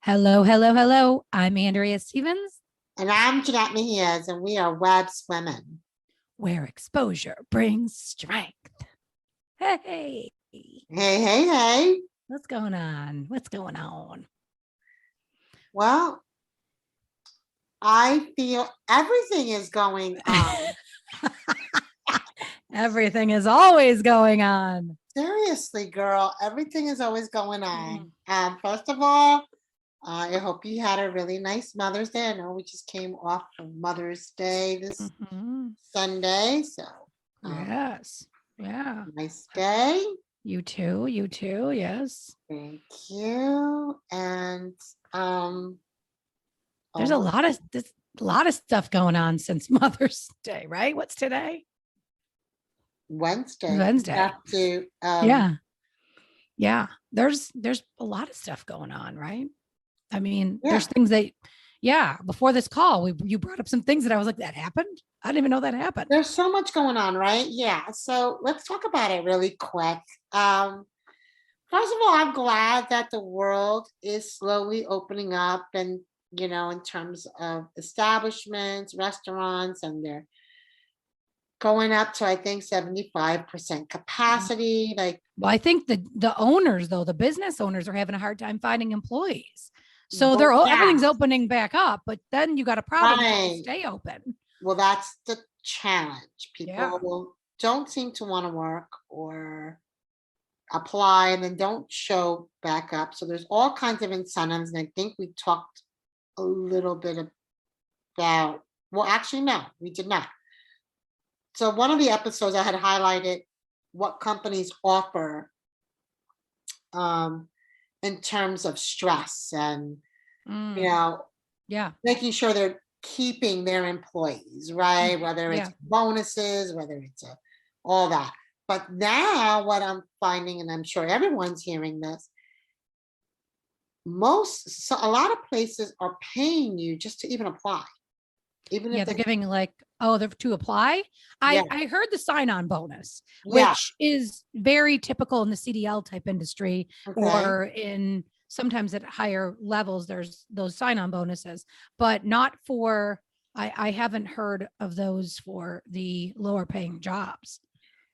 Hello, hello, hello. I'm Andrea Stevens, And I'm Jeanette Mejias, and we are Web Women. where exposure brings strength. Hey, Hey, hey, hey. what's going on? What's going on? Well, I feel everything is going on. Everything is always going on. Seriously, girl, everything is always going Mm. on. First of all, I hope you had a really nice Mother's Day. I know we just came off of Mother's Day this Mhm. Sunday, so Yes. Yeah. nice day. You too. You too. Yes. Thank you. And There's a oh, lot of stuff going on since Mother's Day, right? What's today? Wednesday. We Wednesday. have to Yeah. Yeah. There's a lot of stuff going on, right? I mean, yeah. there's things that, yeah, before this call, you brought up some things that I was like, that happened. I didn't even know that happened. There's so much going on, right? Yeah. So let's talk about it really quick. Um, First of all, I'm glad that the world is slowly opening up and, in terms of establishments, restaurants, and they're going up to, I think, 75% Mm. capacity. Like, Well, I think the owners, though, the business owners are having a hard time finding employees. So well, yeah, everything's opening back up, but then you got a problem trying to right. stay open. Well, that's the challenge. Yeah. People don't seem to want to work or apply and then don't show back up. So there's all kinds of incentives. And I think we talked a little bit about, well, actually, no, we did not. So one of the episodes I had highlighted what companies offer um, in terms of stress and, you Mm, know, yeah. making sure they're keeping their employees, right? Mhm. Whether it's Yeah. bonuses, whether it's all that. But now what I'm finding, and I'm sure everyone's hearing this, a lot of places are paying you just to even apply, even Yeah. if They're it's, giving like, oh, they're to apply. yeah, I heard the sign-on bonus, yeah, which is very typical in the CDL type industry okay, or in sometimes at higher levels, there's those sign-on bonuses, but not for, I haven't heard of those for the lower paying jobs. I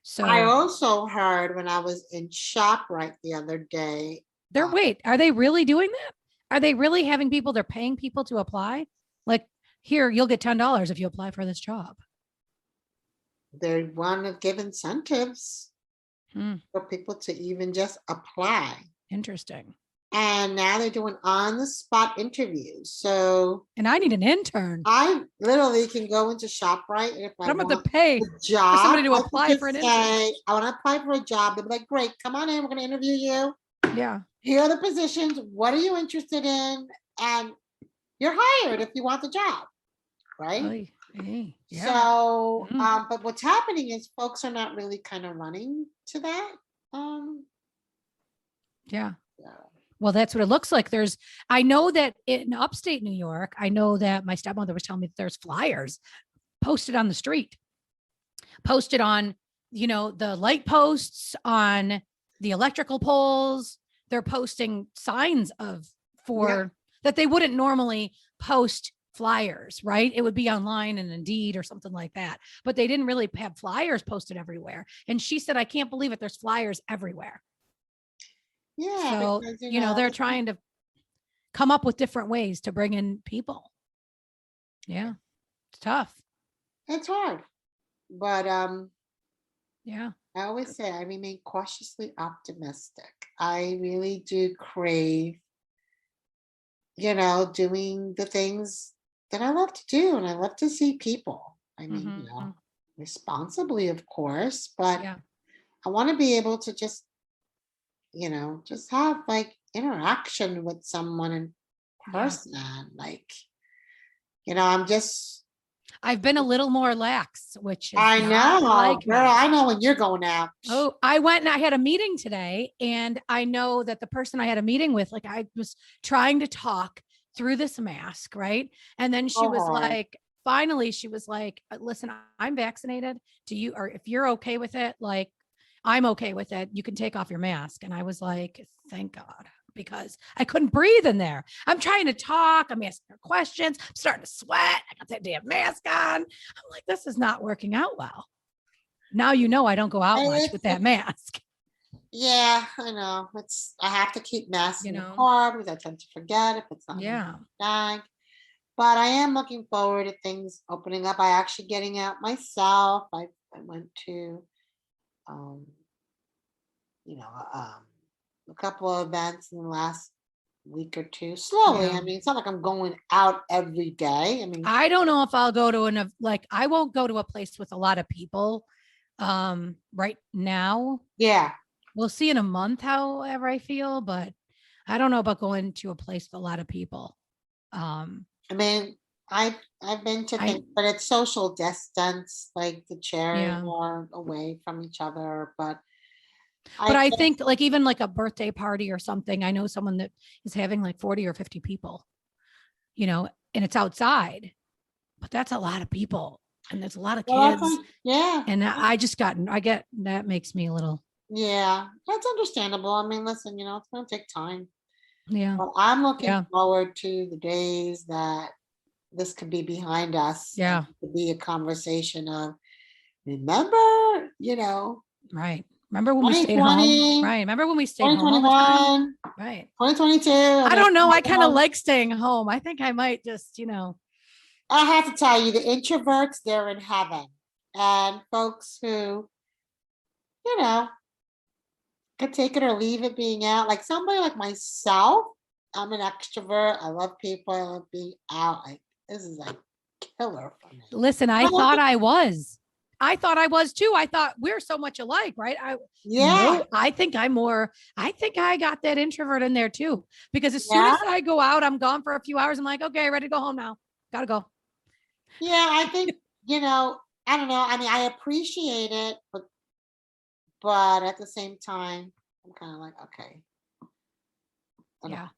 So also heard when I was in ShopRite the other day, they're, wait, are they really doing that? Are they really having people, they're paying people to apply? Like, here, you'll get $10 if you apply for this job. they want to give incentives Hmm, for people to even just apply. interesting. And now they're doing on the spot interviews. So And I need an intern, I literally can go into ShopRite, and if but I I'm going to want pay a for job, somebody to I can apply for just an intern. say, I want to apply for a job. They'll be like, great, come on in, we're going to interview you. Yeah. Here are the positions. What are you interested in? And you're hired if you want the job, right? Oy, hey, yeah. So, Mm, but what's happening is folks are not really kind of running to that. Um, yeah. yeah. Well, that's what it looks like. I know that in upstate New York, I know that my stepmother was telling me that there's flyers posted on the street, posted on, the light posts, on the electrical poles. They're posting signs Yeah. for that they wouldn't normally post flyers, right? It would be online and Indeed or something like that. But they didn't really have flyers posted everywhere. And she said, I can't believe it. There's flyers everywhere. Yeah, So, because they're trying to come up with different ways to bring in people. Yeah, it's tough. it's hard. But Yeah. I always say I remain cautiously optimistic. I really do crave, doing the things that I love to do, and I love to see people. I mean, Mm-hmm. responsibly, of course, but Yeah. I want to be able to just have like interaction with someone in Yeah. person. Like, I'm just, I've been a little more lax, which is I not know, like girl, me. I know when you're going out. Oh, I went and I had a meeting today, and I know that the person I had a meeting with, like, I was trying to talk through this mask, right? And then she So was hard. like, finally, she was like, listen, I'm vaccinated. Or if you're okay with it, like, I'm okay with it. You can take off your mask. And I was like, thank God. because I couldn't breathe in there. I'm trying to talk. I'm asking her questions. I'm starting to sweat. I got that damn mask on. I'm like, this is not working out well. Now, I don't go out much with that mask. Yeah, I know. I have to keep masks in the know? car because I tend to forget if it's not in Yeah. my bag. But I am looking forward to things opening up. I actually getting out myself. I went to, um, you know, a couple of events in the last week or two. Slowly. Yeah. I mean, it's not like I'm going out every day. I mean, I don't know if I'll go to I won't go to a place with a lot of people right now. yeah. We'll see in a month however I feel, but I don't know about going to a place with a lot of people. I mean, I've been to I things, but it's social distance, like the chairs yeah. are away from each other. But But I I think, think like even like a birthday party or something, I know someone that is having like 40 or 50 people, and it's outside, but that's a lot of people and there's a lot of well, kids. yeah, And I get that makes me a little, yeah, that's understandable. I mean, listen, it's going to take time. yeah, But I'm looking yeah, forward to the days that this could be behind us and yeah, it could be a conversation of, remember, right. Remember when we stayed home? 2020, Right. Remember when we stayed home all the time? 2021, Right. 2022. I And don't know. I kind of like staying home. I think I might just, I have to tell you, the introverts, they're in heaven. And folks who, you know, could take it or leave it being out, like somebody like myself, I'm an extrovert. I love people. I love being out. Like, this is like killer for me. listen, I Well, thought I was. I thought I was too. I thought we're so much alike, right? yeah, No, I think I think I got that introvert in there too. Because as soon yeah, as I go out, I'm gone for a few hours. I'm like, okay, ready to go home now. Gotta go. yeah. I think, I don't know. I mean, I appreciate it, but at the same time, I'm kind of like, okay, enough. Yeah.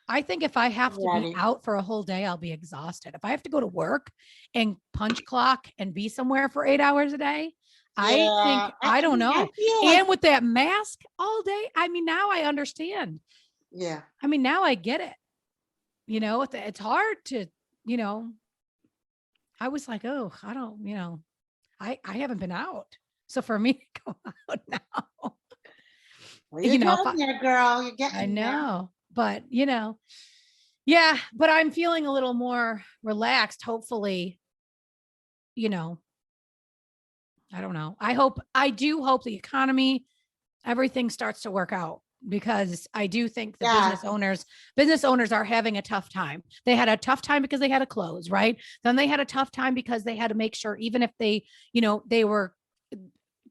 I think if I have I'm to be ready. out for a whole day, I'll be exhausted. If I have to go to work and punch clock and be somewhere for 8 hours a day, I Yeah, think, I I don't mean, I know. feel like, And with that mask all day, I mean, now I understand. yeah, I mean, now I get it. It's hard to, you know, I was like, oh, I don't, I haven't been out. So for me to go out now, well, you're if getting there, girl. You're I getting there. know, but yeah, but I'm feeling a little more relaxed. Hopefully, you know, I don't know. I do hope the economy, everything starts to work out because I do think the Yeah, business owners are having a tough time. They had a tough time because they had to close, right? Then they had a tough time because they had to make sure, even if they were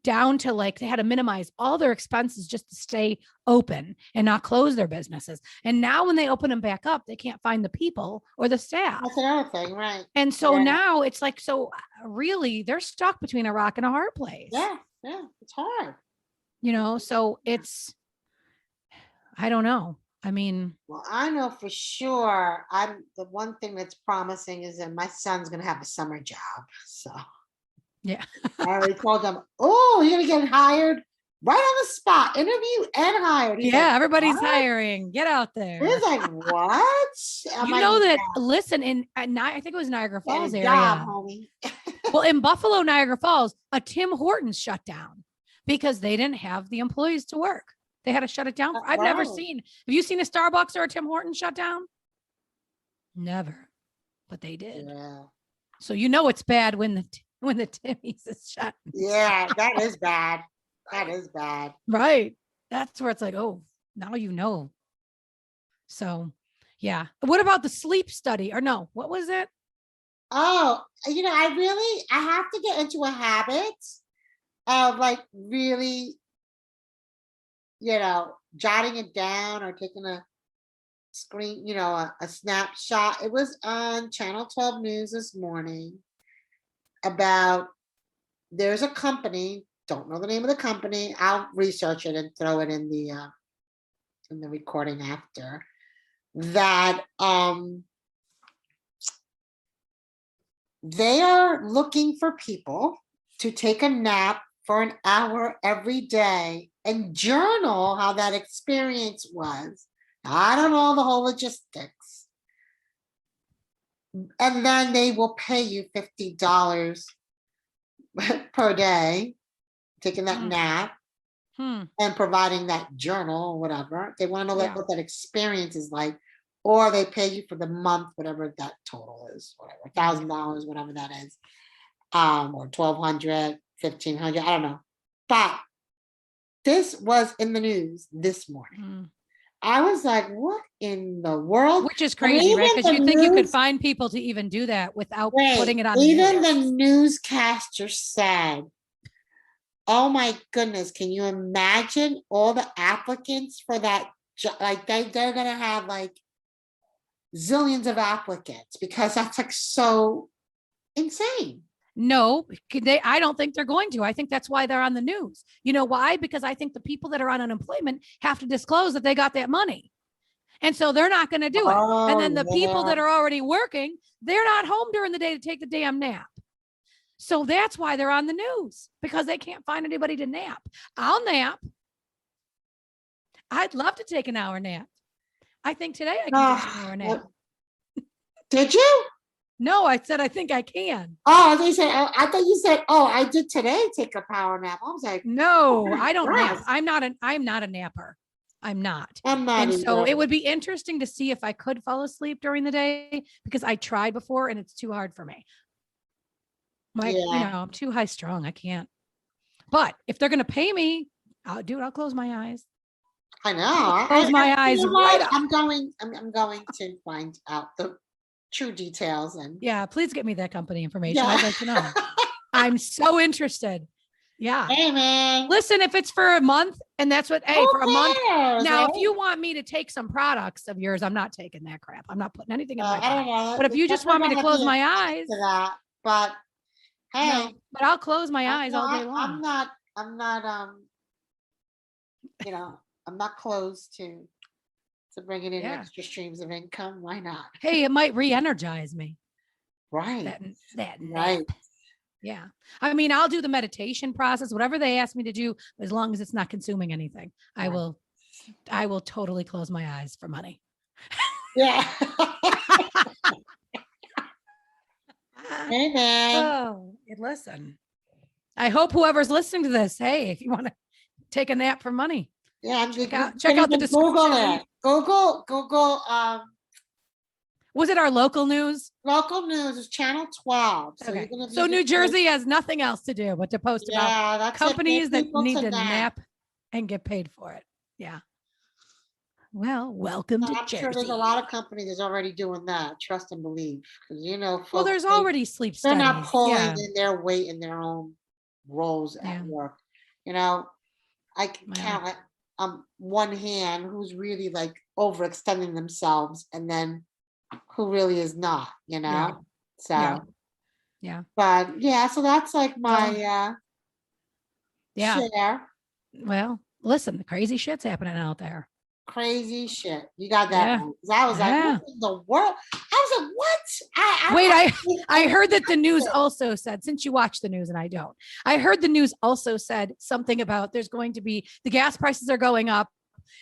down to like they had to minimize all their expenses just to stay open and not close their businesses. And now when they open them back up, they can't find the people or the staff. that's another thing, right? And so Yeah, now it's like, so really they're stuck between a rock and a hard place, yeah, yeah. It's hard. so I don't know. I mean, Well, I know for sure. I'm the one thing that's promising is that my son's gonna have a summer job. So yeah. I already told him, oh, you're gonna get hired right on the spot, interview and hired. He's like, Yeah, everybody's what? hiring. Get out He's there. like, what? I'm You like, know that, yeah, listen, I think it was Niagara get Falls a job, area. homie. Well, in Buffalo, Niagara Falls, a Tim Hortons shut down because they didn't have the employees to work. They had to shut it down. I've never Wow. seen. Have you seen a Starbucks or a Tim Hortons shut down? Never, but they did. Yeah. So it's bad when the Timmy's is shut. Yeah, that is bad. That Right. is bad. Right. That's where it's like, oh, now you know. So, yeah. What about the sleep study? Or no, what was it? Oh, I have to get into a habit of like really, jotting it down or taking a screen, a snapshot. It was on Channel 12 News this morning about there's a company, don't know the name of the company. I'll research it and throw it in the recording after that they are looking for people to take a nap for an hour every day and journal how that experience was I don't know the whole logistics. And then they will pay you $50 per day, taking that Mm. nap Hmm. and providing that journal or whatever. They want to know Yeah. what that experience is like, or they pay you for the month, whatever that total is, whatever, $1,000, whatever that is, or 1,200, 1,500, I don't know. But this was in the news this morning. Mm. I was like, what in the world? Which is And crazy, right? even Because the you think you could news- find people to even do that without Right, putting it on the even the news. newscaster said, oh my goodness, can you imagine all the applicants for that? Like they're gonna have like zillions of applicants because that's like so insane. No, I don't think they're going to. I think that's why they're on the news. You know why? Because I think the people that are on unemployment have to disclose that they got that money. And so they're not going to do it. And then the people that are already working, they're not home during the day to take the damn nap. So that's why they're on the news, because they can't find anybody to nap. I'll nap. I'd love to take an hour nap. I think today I can take an hour nap. Did you? No, I said I think I can. Oh, they said. I thought you said. Oh, I did today. Take a power nap. I was like, no, I don't nap. yes. I'm not a napper. I'm not. I'm not. And so either. it would be interesting to see if I could fall asleep during the day, because I tried before and it's too hard for me. I'm too high strung. I can't. But if they're going to pay me, I'll close my eyes. I know. I'll close my eyes right up. I'm going to find out the true details and. Yeah, please get me that company information. Yeah. I'd like to know. I'm so interested. Yeah. Hey man. Listen, if it's for a month and that's what, Who for a month. cares, Now, right? if you want me to take some products of yours, I'm not taking that crap. I'm not putting anything in my I don't body. know. But if you just want me to close my eyes, To that, but hey, no, but I'll close my eyes all day long. I'm not, I'm not closed to bringing in extra streams of income. Why not? Hey, it might re-energize me. Right. That Right. nap. Yeah. I mean, I'll do the meditation process, whatever they ask me to do, as long as it's not consuming anything. I will totally close my eyes for money. Yeah. Hey man. Oh, listen. I hope whoever's listening to this, hey, if you want to take a nap for money. Yeah, check out the description. Google. Was it our local news? Local news is channel 12. Okay. So New Jersey has nothing else to do but to post about companies that need to nap and get paid for it. Yeah. Well, welcome to Jersey. I'm sure there's a lot of companies that's already doing that. Trust and believe, because well, there's already sleep studies. They're not pulling in their weight in their own roles at work. I can count one hand who's really like overextending themselves, and then who really is not. So yeah. But yeah, so that's like my share. Well, listen, the crazy shit's happening out there. Crazy shit. You got that right. I was like, what in the world? I was like, what? Wait, I heard that the news also said, since you watch the news and I don't, I heard the news also said something about there's going to be, the gas prices are going up,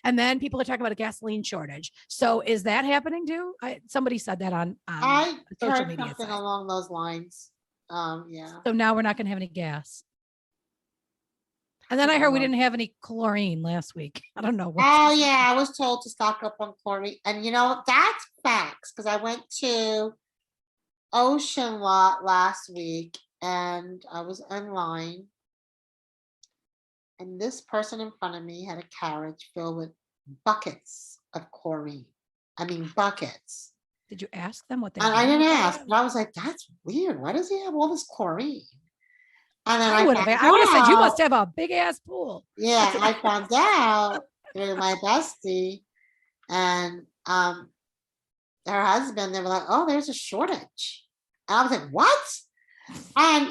and then people are talking about a gasoline shortage. So is that happening too? Somebody said that on I social heard media something site. along those lines. Yeah. So now we're not going to have any gas. And then I heard we didn't have any chlorine last week. I don't know. Oh yeah, I was told to stock up on chlorine, and that's facts, because I went to Ocean Lot last week and I was online, and this person in front of me had a carriage filled with buckets of chlorine. I mean, buckets. Did you ask them what they? And I didn't ask, but I was like, that's weird. Why does he have all this chlorine? And then I would have said, you must have a big ass pool. Yeah, I found out through my bestie and her husband. They were like, "Oh, there's a shortage." And I was like, "What?" And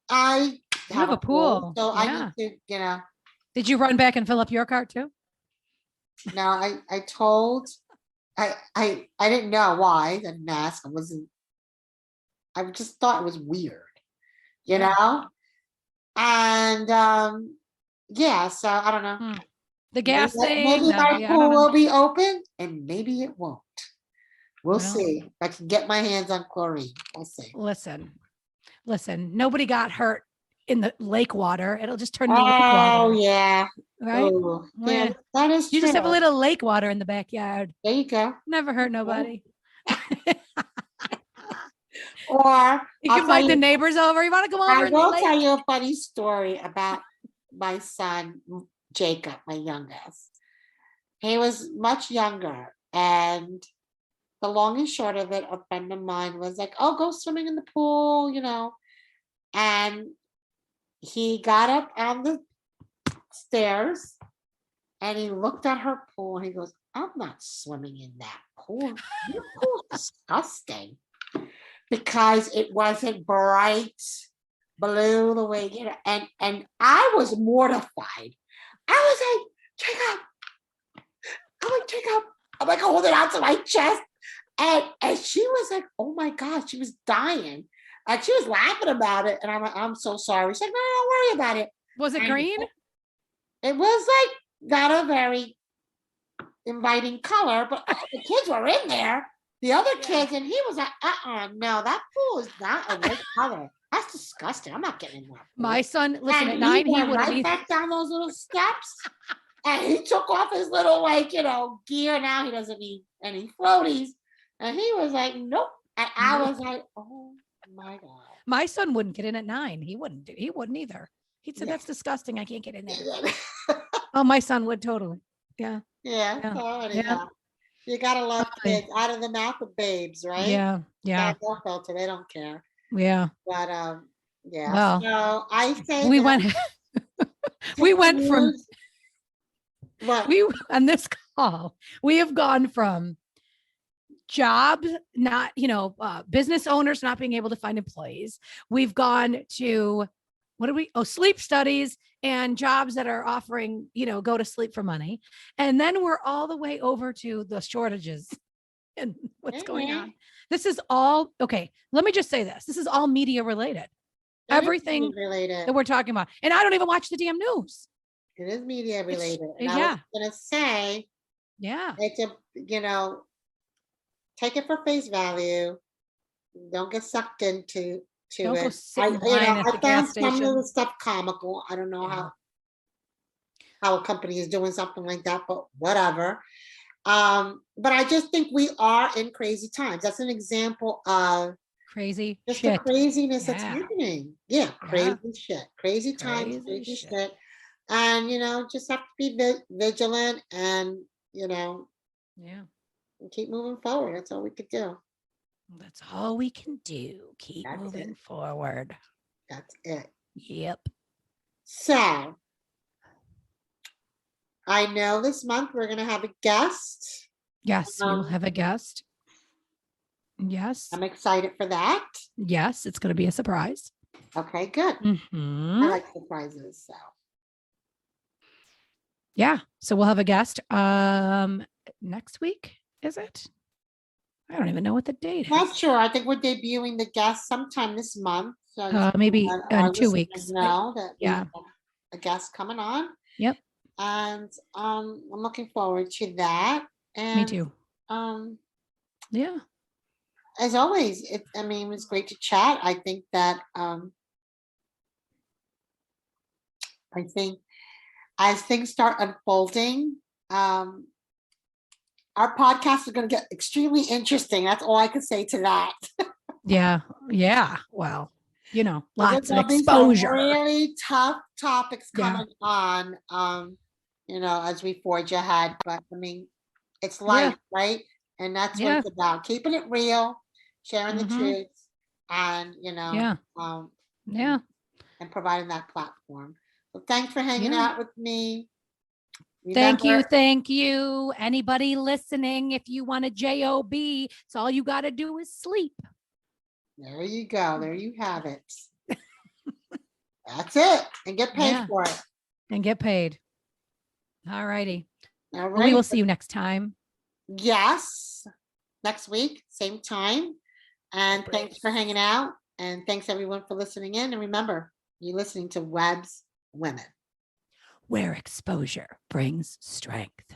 I have a pool, so I need to, Did you run back and fill up your cart too? No, I told. I didn't know why. I didn't ask. I just thought it was weird, And so I don't know. The gas thing. Maybe my Yeah, I pool don't know. will be open and maybe it won't. We'll Well. see. If I can get my hands on chlorine. We'll see. Listen, nobody got hurt in the lake water. It'll just turn into lake Oh, water, yeah. right? Oh, yeah, Yeah. that is You true. just have a little lake water in the backyard. There you go. Never hurt nobody. Or You I'll can tell invite the you, neighbors over. You want to come I over in the will tell lake? you a funny story about my son, Jacob, my youngest. He was much younger. And the long and short of it, a friend of mine was like, oh, go swimming in the pool, And he got up on the stairs and he looked at her pool and he goes, I'm not swimming in that pool. Your pool's disgusting. Because it wasn't bright blue the way, and I was mortified. I was like, Jacob. I'm like holding on to my chest. And she was like, oh my God, she was dying. And she was laughing about it. And I'm like, I'm so sorry. She's like, no, don't worry about it. Was it And green? it was like not a very inviting color, but the kids were in there. The other kids, and he was like, no, that pool is not a red color. That's disgusting. I'm not getting in that pool. My son, listen, And at 9, he went wouldn't right either. back down those little steps. And he took off his little, gear. Now he doesn't need any floaties. And he was like, nope. And I was like, oh my God. My son wouldn't get in at 9. He wouldn't either. He'd say, that's disgusting. I can't get in there. Oh, my son would totally. Yeah. Yeah. Yeah. So anyhow, Yeah. you gotta love Oh, kids out of the mouth of babes, right? Yeah. Yeah. Got no filter. They don't care. Yeah. But yeah. Well, so I say we that went we went from news- what? on this call, we have gone from jobs, not, business owners not being able to find employees. We've gone to sleep studies and jobs that are offering, go to sleep for money. And then we're all the way over to the shortages and what's going on. This is all, okay, let me just say this. This is all media related. Everything related that we're talking about. And I don't even watch the damn news. It is media related. And I yeah. was gonna say, yeah, it's take it for face value. Don't get sucked into don't it. go sit in line at the I gas found some of station. the stuff comical. I don't know how a company is doing something like that, but whatever. But I just think we are in crazy times. That's an example of Crazy just shit. the craziness that's happening. Yeah, crazy shit. Crazy times, crazy shit. And just have to be vigilant and keep moving forward. That's all we could do. That's all we can do. Keep moving forward. That's it. Yep. So I know this month we're going to have a guest. Yes, we'll have a guest. Yes. I'm excited for that. Yes, it's going to be a surprise. Okay, good. Mm-hmm. I like surprises. So yeah, so we'll have a guest next week, is it? I don't even know what the date is. Not sure. I think we're debuting the guest sometime this month. So maybe in 2 weeks. Know that we have yeah, a guest coming on. Yep. And I'm looking forward to that. And me too. Yeah. As always, it was great to chat. I think that as things start unfolding, our podcast is going to get extremely interesting. That's all I can say to that. Yeah. Well, lots of There'll be exposure. some really tough topics coming on, as we forge ahead. But it's life, right? And that's what it's about. Keeping it real, sharing the truth, and and providing that platform. So thanks for hanging out with me. Remember, Thank you. Anybody listening, if you want a job, it's all you got to do is sleep. There you go. There you have it. That's it. And get paid for it. And get paid. All righty. All right. Well, we will see you next time. Yes. Next week, same time. And thanks for hanging out. And thanks everyone for listening in. And remember, you're listening to Webb's Women. where exposure brings strength.